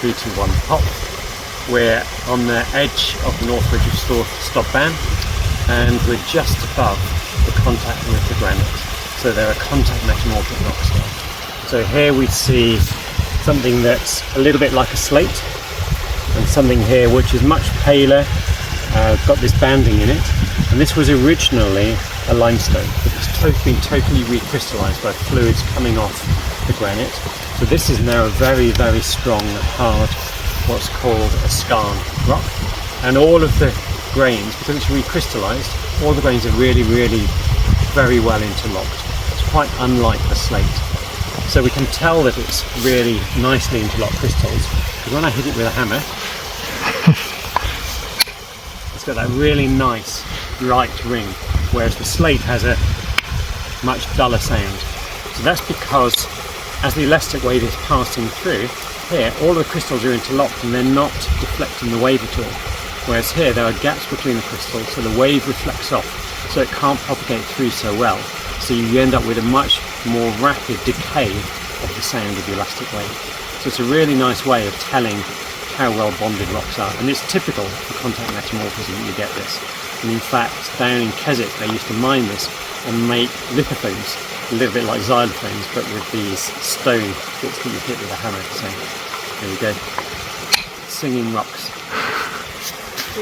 321 pop. We're on the edge of the north ridge of Stob Ban, and we're just above the contact with the granite. So they're a contact-metamorphic rocks here. So here we see something that's a little bit like a slate, and something here which is much paler, got this banding in it, and this was originally a limestone, but it's been totally recrystallized by fluids coming off the granite. So this is now a very, very strong, hard, what's called a skarn rock, and all of the grains, because it's recrystallized, all the grains are really, really very well interlocked. It's quite unlike the slate. So we can tell that it's really nicely interlocked crystals, because when I hit it with a hammer, it's got that really nice bright ring, whereas the slate has a much duller sound. So that's because as the elastic wave is passing through, here all the crystals are interlocked and they're not deflecting the wave at all. Whereas here there are gaps between the crystals, so the wave reflects off, so it can't propagate through so well. So you end up with a much more rapid decay of the sound of the elastic wave. So it's a really nice way of telling how well bonded rocks are, and it's typical for contact metamorphism that you get this. And in fact, down in Keswick they used to mine this and make lithophones, a little bit like xylophones, but with these stone bits that you hit with a hammer. So there we go, singing rocks.